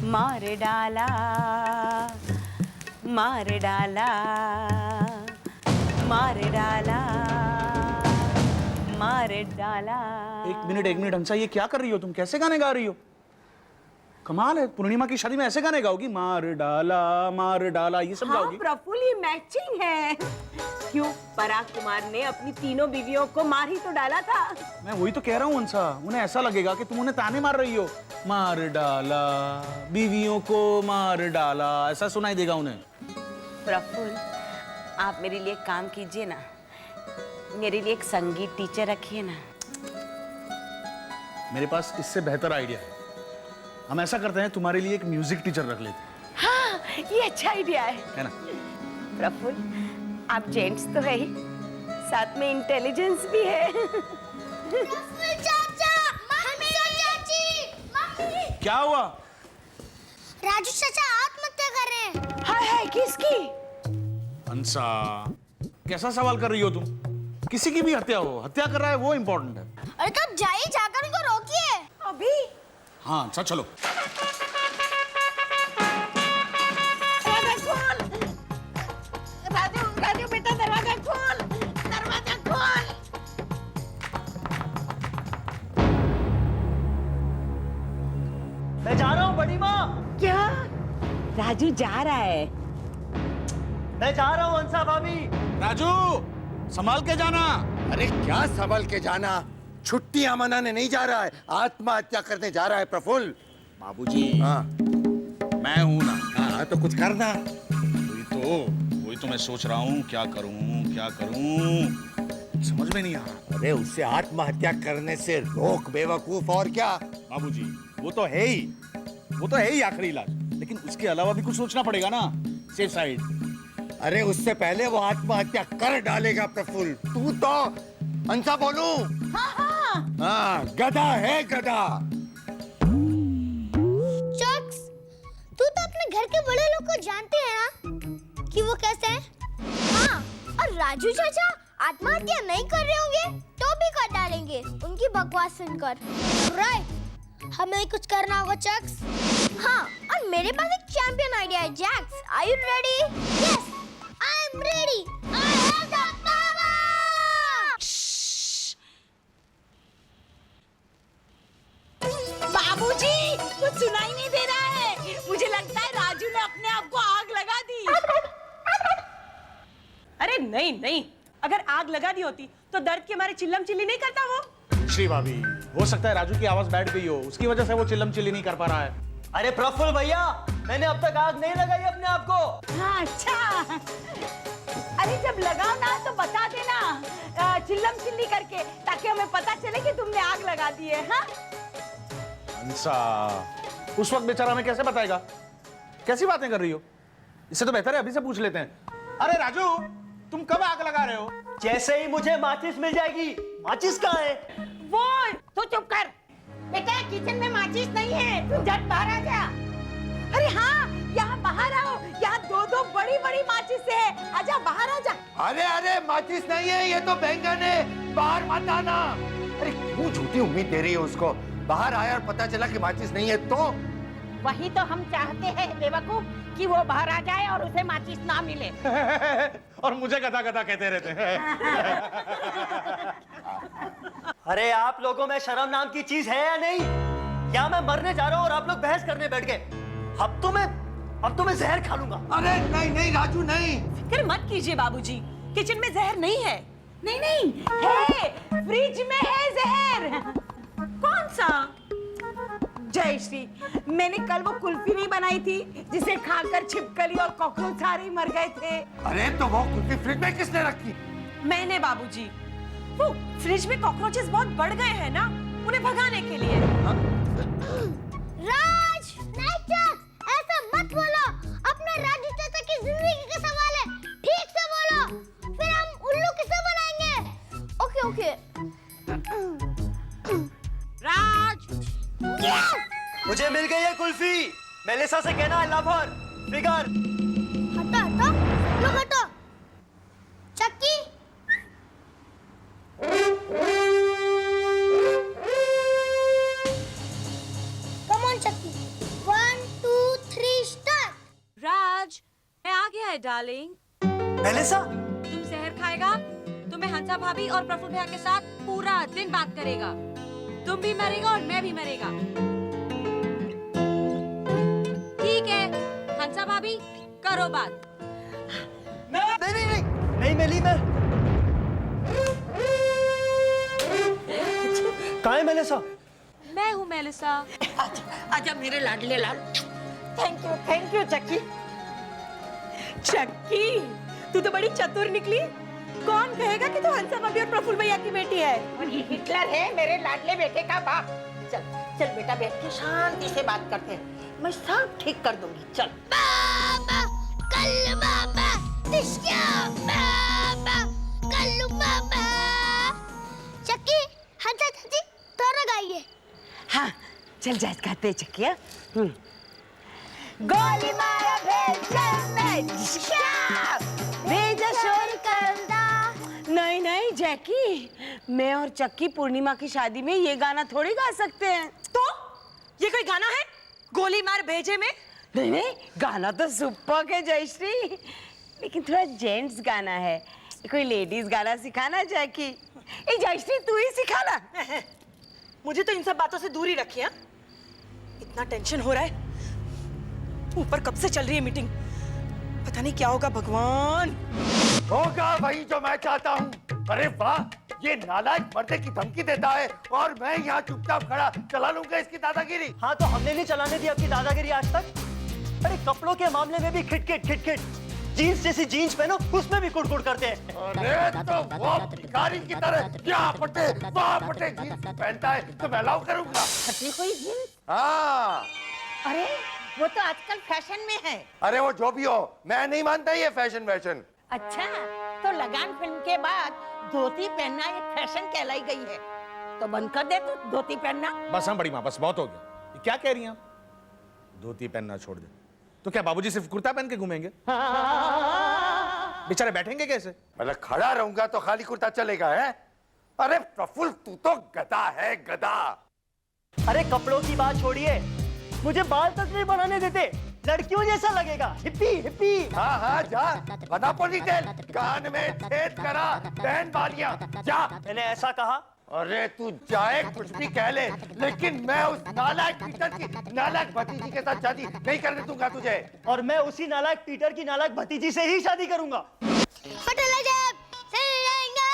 मार डाला, मार डाला, मार डाला, मार डाला। एक मिनट हंसा, ये क्या कर रही हो तुम? कैसे गाने गा रही हो? कमाल है, पूर्णिमा की शादी में ऐसे गाने गाओगी? मार डाला ये सब गाओगी? प्रफुल्ल, ये मैचिंग है। क्यों, पराग कुमार ने अपनी तीनों बीवियों को मार ही तो डाला था। मैं वही तो कह रहा हूँ हंसा, उन्हें ऐसा लगेगा कि तुम उन्हें ताने मार रही हो। मार डाला, बीवियों को मार डाला, ऐसा सुनाई देगा उन्हें। प्रफुल्ल, आप मेरे लिए काम कीजिए ना, मेरे लिए एक संगीत टीचर रखिए ना। मेरे पास इससे बेहतर आइडिया है। हम ऐसा करते हैं, तुम्हारे लिए एक म्यूजिक टीचर रख लेते हैं। हाँ, ये अच्छा आइडिया है ना? प्रफुल्ल, आप जेंट्स तो है ही, साथ में इंटेलिजेंस भी है। चाचा, मम्मी, चाची, मम्मी। क्या हुआ? राजू चाचा आत्महत्या कर रहे हैं। हाय हाय, किसकी? हंसा, कैसा सवाल कर रही हो तुम? किसी की भी हत्या हो, हत्या कर रहा है वो इम्पोर्टेंट है। अरे तब जाइए, जाकर उनको रोकिए। अभी? हाँ, अच्छा चलो। राजू, राजू बेटा, दरवाजा खोल, दरवाजा खोल। मैं जा रहा हूँ बड़ी माँ। क्या? राजू जा रहा है? मैं जा रहा हूँ हंसा भाभी। राजू, संभाल के जाना। अरे क्या संभल के जाना? छुट्टियां मनाने नहीं जा रहा है, आत्महत्या करने जा रहा है प्रफुल्ल। बाबूजी, हाँ मैं हूं ना। हाँ, तो कुछ करना। वही तो मैं सोच रहा हूँ, क्या करूँ समझ में नहीं आ रहा। अरे उससे आत्महत्या करने से रोक बेवकूफ, और क्या। बाबूजी, वो तो है ही आखिरी इलाज, लेकिन उसके अलावा भी कुछ सोचना पड़ेगा ना, सेफ साइड। अरे उससे पहले वो आत्महत्या कर डालेगा प्रफुल्ल। तू तो हंसा बोलू? हाँ, गधा है गधा। चक्स, तू तो अपने घर के बड़े लोग को जानते हैं ना कि वो कैसे हैं? हाँ, और राजू चाचा आत्महत्या नहीं कर रहे होंगे तो भी कर डालेंगे उनकी बकवास सुनकर। राइट, हमें कुछ करना होगा चक्स। हाँ, और मेरे पास एक चैंपियन आइडिया है Jacks. Are you ready? Yes, I am ready. I have the power. बाबूजी, कुछ सुनाई नहीं दे रहा है। मुझे लगता है राजू ने अपने आप को आग लगा दी। अरे नहीं नहीं, अगर आग लगा दी होती तो दर्द के मारे चिल्लम चिल्ली नहीं करता वो। श्री भाभी, हो सकता है राजू की आवाज बैठ गई हो, उसकी वजह से वो चिल्लम चिल्ली नहीं कर पा रहा है। अरे प्रफुल्ल भैया, मैंने अब तक आग नहीं लगाई अपने आप को। हाँ, अच्छा। अरे जब लगाओ ना तो बता देना, चिल्लम चिल्ली करके, ताकि हमें पता चले कि तुमने आग लगा दी है। हाँ? हंसा, उस वक्त बेचारा हमें कैसे बताएगा? कैसी बातें कर रही हो? इससे तो बेहतर है अभी से पूछ लेते हैं। अरे राजू, तुम कब आग लगा रहे हो? जैसे ही मुझे माचिस मिल जाएगी। माचिस कहाँ है? वो, तू चुप कर। बेटा, किचन में माचिस नहीं है, तू झट बाहर आ जा। अरे हाँ, यहाँ बाहर आओ, यहाँ दो बड़ी बड़ी माचिस है। आजा, बाहर आजा। अरे अरे, माचिस नहीं है, ये तो बैंगन है, बाहर मत आना। अरे क्यों झूठी उम्मीद दे रही है उसको? बाहर आया और पता चला कि माचिस नहीं है तो? वही तो हम चाहते हैं बेवकूफ, कि वो बाहर आ जाए और उसे माचिस ना मिले। और मुझे गधा गधा कहते रहते हैं। अरे आप लोगों में शर्म नाम की चीज है या नहीं? क्या मैं मरने जा रहा हूँ और आप लोग बहस करने बैठ गए? अब तो मैं जहर खा लूंगा। अरे नहीं नहीं राजू, नहीं। फिर मत कीजिए बाबूजी, किचन में जहर नहीं है। नहीं नहीं है, फ्रिज में है जहर। कौन सा? जय श्री, मैंने कल वो कुल्फी नहीं बनाई थी जिसे खाकर छिपकली और कॉकरोच सारे ही मर गए थे। अरे तो वो कुल्फी फ्रिज में किसने रखी? मैंने बाबूजी। वो फ्रिज में कॉकरोचेस बहुत बढ़ गए हैं ना, उन्हें भगाने के लिए। राज, नहीं चक्स, ऐसा मत बोलो। अपने राजू चाचा की जिंदगी का सवाल है, ठीक से बोलो, फिर हम उल्लू किसे बनाएंगे? Okay okay. राज, मुझे मिल गई है कुल्फी। मेलिसा से कहना आई लव हर। फिगर। हटो हटो, लोग हटो। चक्की, कम ऑन चक्की। 1 2 है डार्लिंग? मेलिसा, तुम जहर खाएगा तो मैं हंसा भाभी और प्रफुल्ल भैया के साथ पूरा दिन बात करेगा। तुम भी मरेगा और मैं भी मरेगा। ठीक है हंसा भाभी, करो बात। नहीं मेली, मैं कहाँ है मेलिसा? मैं हूँ मेलिसा। आजा मेरे लाडले लाल। थैंक यू चक्की। चक्की, तू तो बड़ी चतुर निकली। कौन कहेगा कि तू हंसा भाभी और प्रफुल्ल भैया की बेटी है? और ये हिटलर है मेरे लाडले बेटे का बाप। चल चल बेटा, बैठ के शांति से बात करते हैं, मैं सब ठीक कर दूंगी। चल। बाबा कल्लू बाबा तिश्या बाबा कल्लू बाबा। चक्की हंसा चाची थोड़ा गाइए। हाँ चल जाए गाते हैं चक्किया। गोली मारा भेजा शोर करदा। नहीं नहीं जैकी, मैं और चक्की पूर्णिमा की शादी में ये गाना थोड़ी गा सकते हैं। तो ये कोई गाना है गोली मार भेजे में? नहीं नहीं, गाना तो सुपर है जयश्री, लेकिन थोड़ा जेंट्स गाना है। कोई लेडीज गाना सिखाना जैकी। ए जयश्री तू ही सिखाना। मुझे तो इन सब बातों से दूर ही रखिए। इतना टेंशन हो रहा है, ऊपर कब से चल रही है मीटिंग, पता नहीं क्या होगा भगवान। होगा वही जो मैं चाहता हूँ। अरे वाह, ये नालायक मरने की धमकी देता है और मैं यहाँ चुपचाप खड़ा चला लूंगा इसकी दादागिरी। हाँ तो हमने नहीं चलाने दी आपकी दादागिरी आज तक। अरे कपड़ों के मामले में भी खिटखिट, जीन्स जैसी जीन्स पहनो उसमें भी कुड़कुड़ करते हैं। अरे तो वो भिखारी की तरह यहाँ पटे वहाँ पटे जीन्स पहनता है तो मैं अलाउ करूंगा। फटी हुई जींस। हाँ अरे वो तो आजकल फैशन में है। अरे वो जो भी हो, मैं नहीं मानता ये फैशन वैशन। अच्छा, तो लगान फिल्म के बाद धोती पहनना एक फैशन कहलाई गई है, तो बंद कर दे तू धोती पहनना। बस हम बड़ी माँ, बस बहुत हो गया। ये क्या कह रही हैं आप? धोती पहनना छोड़ दे तो क्या बाबूजी सिर्फ कुर्ता पहन के घूमेंगे? बेचारे बैठेंगे कैसे? मतलब खड़ा रहूंगा तो खाली कुर्ता चलेगा है? अरे प्रफुल्ल तू तो गधा है, गधा। अरे कपड़ों की बात छोड़िए, मुझे बाल तक नहीं बनाने देते, लड़कियों जैसा लगेगा। हिप्पी। हाँ हाँ जा, बना पोनीटेल, कान में छेद करा, पहन बालियां, जा। मैंने ऐसा कहा? अरे तू जाए कुछ भी कह ले, लेकिन मैं उस नालायक पीटर की नालायक भतीजी के साथ शादी नहीं करने दूंगा तुझे। और मैं उसी नालायक पीटर की नालायक भतीजी से ही शादी करूंगा। पटला जब सिल जाएगा,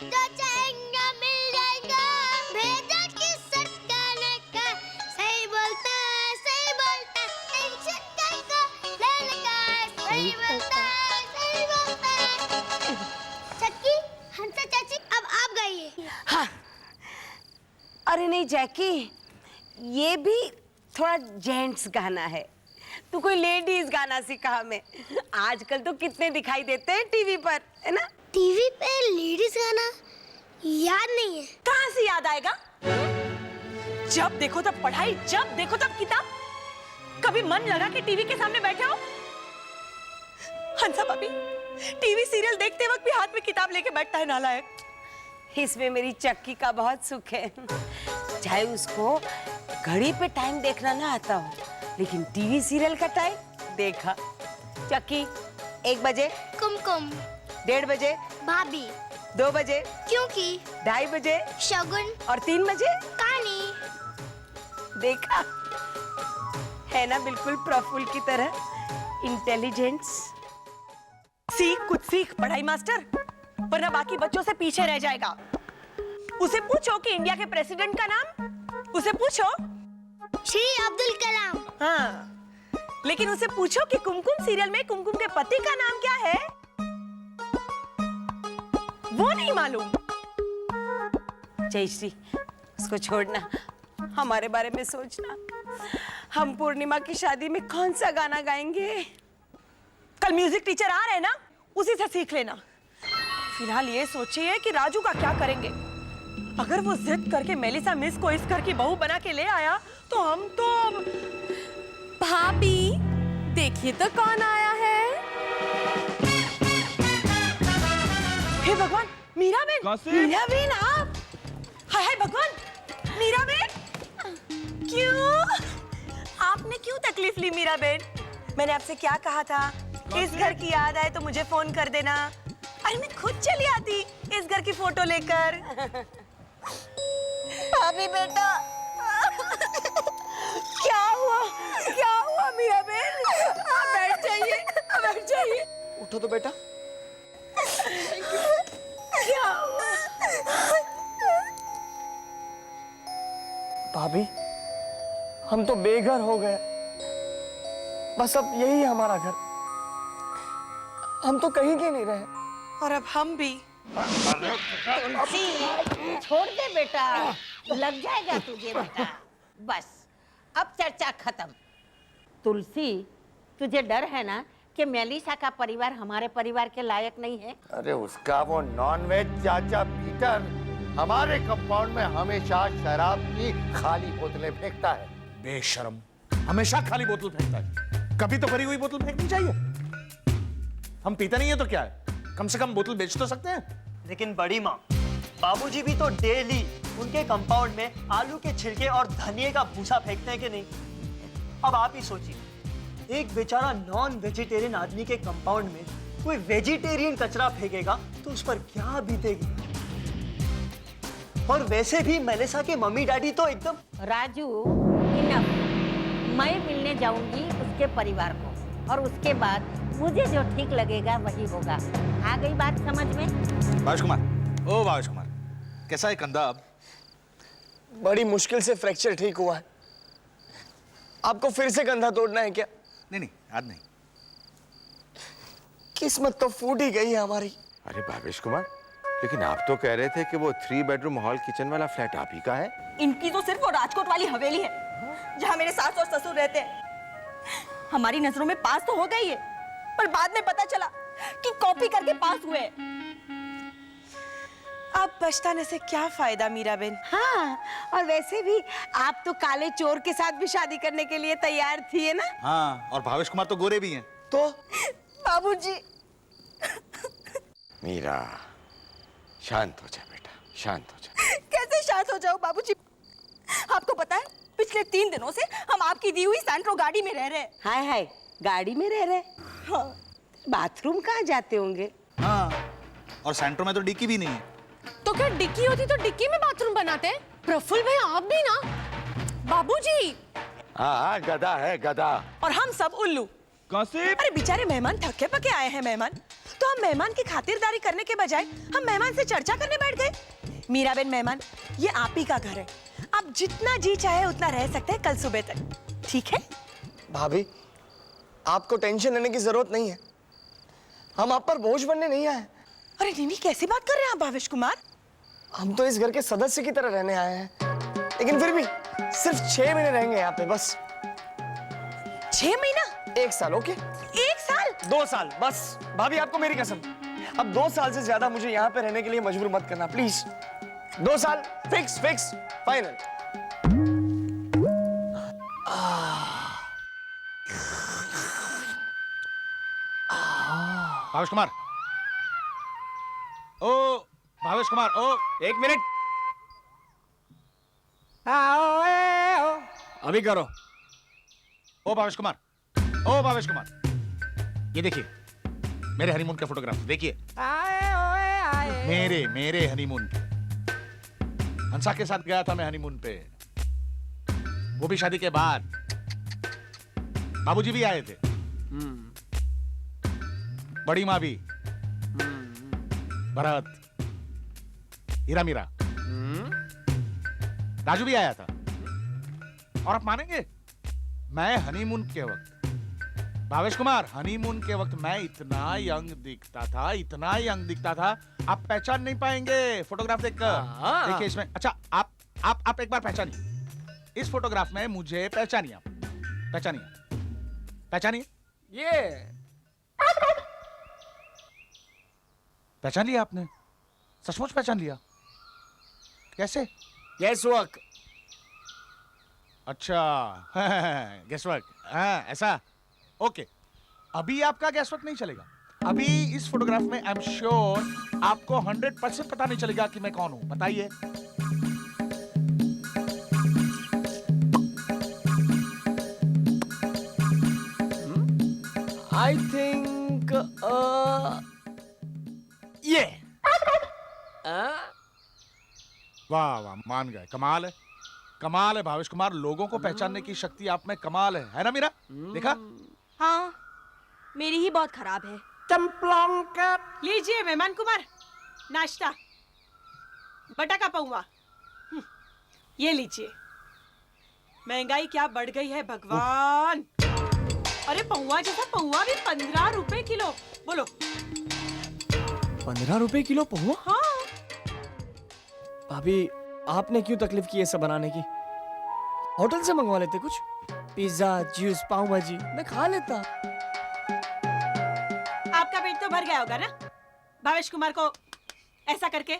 जो चाहेगा मिल जाएगा, भेजा किस सरकाने का, सही बोलता टेंशन का लेने का, सही बोलता। चक्की हंसा चाची अब आप गाइए। हाँ। अरे नहीं जैकी, ये भी थोड़ा जेंट्स गाना है, तू कोई लेडीज गाना सिखा हमें। आजकल तो कितने दिखाई देते हैं टीवी पर, है ना? टीवी पे लेडीज गाना याद नहीं है। कहाँ से याद आएगा? जब देखो तब पढ़ाई, जब देखो तब किताब। कभी मन लगा कि टीवी के सामने बैठे हो? हंसा भाभी टीवी सीरियल देखते वक्त भी हाथ में किताब लेके बैठता है नालायक। इसमें मेरी चक्की का बहुत सुख है। चाहे उसको घड़ी पे टाइम देखना ना आता हो, लेकिन टीवी सीरियल का टाइम देखा। चक्की 1 बजे, कुमकुम 1:30 बजे, भाभी 2 बजे, क्योंकि 2:30 बजे शगुन और 3 बजे कहानी। देखा है ना, बिल्कुल प्रफुल्ल की तरह इंटेलिजेंस। सीख, कुछ सीख पढ़ाई मास्टर, वरना बाकी बच्चों से पीछे रह जाएगा। उसे पूछो कि इंडिया के प्रेसिडेंट का नाम, उसे पूछो श्री अब्दुल कलाम। हाँ, लेकिन उसे पूछो कि कुमकुम सीरियल में कुमकुम के पति का नाम क्या है, वो नहीं मालूम। जयश्री, उसको छोड़ना, हमारे बारे में सोचना। हम पूर्णिमा की शादी में कौन सा गाना गाएंगे? कल म्यूजिक टीचर आ रहे हैं ना, उसी से सीख लेना। फिलहाल ये सोचिए कि राजू का क्या करेंगे। अगर वो जिद करके मेलिसा मिस को इस घर की बहू बना के ले आया तो हम तो। भाभी देखिए तो कौन आया है। हे भगवान, मीराबेन! मीराबेन आप? हाय हाय भगवान, मीराबेन! क्यों? आपने क्यों तकलीफ ली मीराबेन? मैंने आपसे क्या कहा था इस घर की याद आए तो मुझे फोन कर देना। अरे मैं खुद चली आती इस घर की फोटो लेकर। भाभी बेटा क्या हुआ मीरा बहन? आप बैठ जाइए, बैठ जाइए। उठो तो बेटा। क्या हुआ? भाभी, हम तो बेघर हो गए। बस अब यही है हमारा घर। हम तो कहीं के नहीं रहे। और अब हम भी। तुलसी छोड़ दे बेटा, लग जाएगा तुझे बेटा। बस अब चर्चा खत्म। तुलसी, तुझे डर है ना कि मेलिसा का परिवार हमारे परिवार के लायक नहीं है? अरे उसका वो नॉनवेज चाचा पीटर हमारे कंपाउंड में हमेशा शराब की खाली बोतलें फेंकता है। बेशरम, हमेशा खाली बोतल फेंकता है। कभी तो भरी हुई बोतल फेंकनी चाहिए। हम पीते नहीं है तो क्या है, कम से कम बोतल बेच तो सकते हैं। लेकिन बड़ी माँ, बाबूजी भी तो डेली उनके कंपाउंड में आलू के छिलके और धनिए का भूसा फेंकते हैं कि नहीं? अब आप ही सोचिए, एक बेचारा नॉन वेजिटेरियन आदमी के कंपाउंड में कोई वेजिटेरियन कचरा फेंकेगा तो उस पर क्या बीतेगी। और वैसे भी मेलिसा के मम्मी डैडी तो एकदम। राजू, इनफ। मैं मिलने जाऊंगी उसके परिवार को, और उसके बाद मुझे जो ठीक लगेगा वही होगा। आ गई बात समझ में? भावेश कुमार, ओ भावेश कुमार, कैसा है कंधा अब? बड़ी मुश्किल से फ्रैक्चर ठीक हुआ है। आपको फिर से कंधा तोड़ना है क्या? नहीं, आज नहीं। किस्मत तो फूट ही गई है हमारी। अरे भावेश कुमार, लेकिन आप तो कह रहे थे कि वो 3 बेडरूम हॉल किचन वाला फ्लैट आप ही का है। इनकी तो सिर्फ वो राजकोट वाली हवेली है जहाँ मेरे सास और ससुर रहते हैं। हमारी नजरों में पास तो हो गई है, पर बाद में पता चला कि कॉपी करके पास हुए। अब पछताने से क्या फायदा मीरा बहन? हाँ, और वैसे भी आप तो काले चोर के साथ भी शादी करने के लिए तैयार थी, है ना? हाँ, और भावेश कुमार तो गोरे भी हैं। तो बाबूजी, मीरा, शांत हो जा बेटा, शांत हो जा। कैसे शांत हो जाओ बाबूजी? आपको पता है पिछले 3 दिनों से हम आपकी दी हुई सैंट्रो गाड़ी में रह रहे हैं। हाय हाय, गाड़ी में रह रहे? हाँ। बाथरूम कहाँ जाते होंगे? हाँ, और सेंट्रो में तो डिक्की भी नहीं है। तो क्या डिक्की होती तो डिक्की में बाथरूम बनाते हैं? प्रफुल्ल भाई आप भी ना। बाबूजी, हाँ, गधा है गधा। और हम सब उल्लू। अरे बेचारे मेहमान थके पके आए हैं मेहमान, तो हम मेहमान की खातिरदारी करने के बजाय हम मेहमान से चर्चा करने बैठ गए। मीरा बेन मेहमान, ये आप ही का घर है, आप जितना जी चाहे उतना रह सकते हैं कल सुबह तक, ठीक है? भाभी, आपको टेंशन लेने की जरूरत नहीं है। हम आप पर बोझ बनने नहीं आए। अरे नीनी, कैसी बात कर रहे हैं आप भावेश कुमार? हम तो इस घर के सदस्य की तरह रहने आए हैं, लेकिन फिर भी सिर्फ 6 महीने रहेंगे यहाँ पे, बस। 6 महीना? 1 साल, ओके? 1 साल? 2 साल, बस। भाभी, आपको मेरी कसम, अब 2 साल से ज्यादा मुझे यहाँ पे रहने के लिए मजबूर मत करना, प्लीज। 2 साल, फिक्स, फाइनल। भावेश कुमार, ओ भावेश कुमार, ओ 1 मिनट, अभी करो। ओ भावेश कुमार, ओ भावेश कुमार, ये देखिए मेरे हनीमून के फोटोग्राफ देखिए। मेरे हनीमून के। हंसा के साथ गया था मैं हनीमून पे, वो भी शादी के बाद। बाबूजी भी आए थे, बड़ी माँ भी, भरत, हीरा मीरा, राजू भी आया था। और आप मानेंगे, मैं हनीमून के वक्त, भावेश कुमार, हनीमून के वक्त मैं इतना यंग दिखता था, आप पहचान नहीं पाएंगे फोटोग्राफ देखकर। देखिए इसमें, अच्छा आप एक बार पहचानिए, इस फोटोग्राफ में मुझे पहचानिए, आप पहचानिए, ये पहचान लिया आपने? सचमुच पहचान लिया? कैसे? Gas work. अच्छा, गैस वर्क, हाँ ऐसा, ओके। अभी आपका गैस वर्क नहीं चलेगा। अभी इस फोटोग्राफ में आई एम श्योर आपको 100% पता नहीं चलेगा कि मैं कौन हूं। बताइए। आई थिंक थिंक ये वाह वाह, मान गए। कमाल है, कमाल है भावेश कुमार। लोगों को पहचानने की शक्ति आप में कमाल है ना मीरा? देखा? हाँ, मेरी ही बहुत खराब है। लीजिए मेहमान कुमार, नाश्ता, बटा का पौवा। ये लीजिए। महंगाई क्या बढ़ गई है भगवान। अरे पौवा जैसा पौवा भी 15 रुपए किलो। बोलो। 15 रुपए किलो पोहा? हाँ। भाभी, आपने क्यों तकलीफ की ये सब बनाने की? होटल से मंगवा लेते कुछ, पिज्जा, जूस, पाव भाजी, मैं खा लेता। आपका पेट तो भर गया होगा ना भावेश कुमार को ऐसा करके।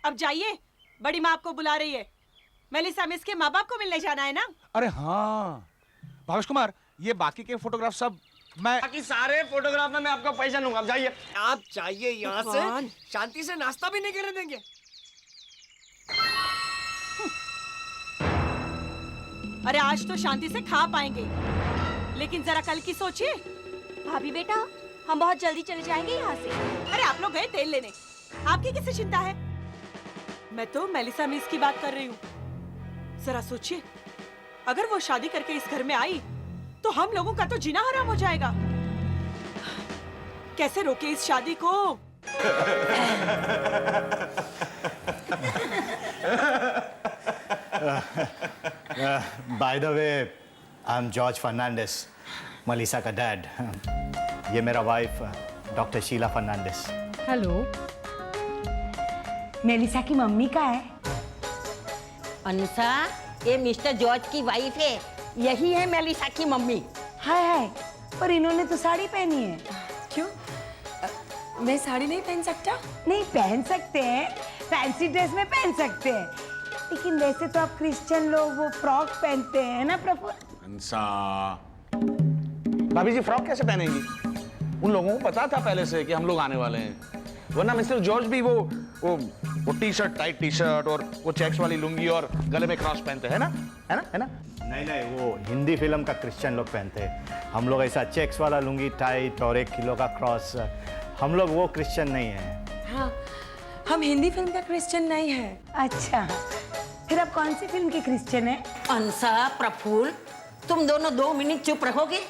अब जाइए, बड़ी माँ आपको बुला रही है। मेलिसा मिस के माँ बाप को मिलने जाना है ना। अरे हाँ भावेश कुमार, ये बाकी के फोटोग्राफ सब मैं बाकी सारे फोटोग्राफ में मैं आपका पैसा लूंगा। आप जाइए, आप जाइए यहाँ से। शांति से नाश्ता भी नहीं करने देंगे। अरे आज तो शांति से खा पाएंगे, लेकिन जरा कल की सोचिए। भाभी बेटा, हम बहुत जल्दी चले जाएंगे यहाँ से। अरे आप लोग गए तेल लेने, आपकी किससे चिंता है? मैं तो मेलिसा मिस की बात कर रही हूँ। जरा सोचिए, अगर वो शादी करके इस घर में आई तो हम लोगों का तो जीना हराम हो जाएगा। कैसे रोके इस शादी को? By the way, I am George Fernandes, Melissa का डैड। ये मेरा wife doctor Sheila Fernandes. Hello. Melissa की मम्मी का है? अनुषा, ये मिस्टर जॉर्ज की वाइफ है। यही है मेलिसा की मम्मी। हाय हाय, पर इन्होंने तो साड़ी पहनी है। क्यों? मैं साड़ी नहीं पहन सकता? नहीं पहन सकते हैं, फैंसी ड्रेस में पहन सकते हैं, लेकिन वैसे तो आप क्रिश्चियन लोग वो फ्रॉक पहनते हैं ना प्रफुल्ल? हंसा। भाभी जी फ्रॉक कैसे पहनेंगी? उन लोगों को पता था पहले से कि हम लोग आने वाले हैं, वरना मिस्टर जॉर्ज भी वो T shirt, tight T shirt और वो चेक्स वाली लुंगी और गले में क्रॉस पहनते हैं ना, है ना, है ना? नहीं, वो हिंदी फिल्म का क्रिश्चियन लोग पहनते हैं। हम लोग ऐसा चेक्स वाला लुंगी, टाइट और 1 किलो का क्रॉस, हम लोग वो क्रिश्चियन नहीं है। हाँ, हम हिंदी फिल्म का क्रिश्चियन नहीं है। अच्छा, फिर आप कौन सी फिल्म के क्रिश्चियन हैं? अनुषा, प्रफुल्ल, तुम दोनों 2 मिनट चुप रहोगे?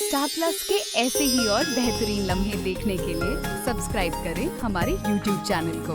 स्टार प्लस के ऐसे ही और बेहतरीन लम्हे देखने के लिए सब्सक्राइब करें हमारे YouTube चैनल को।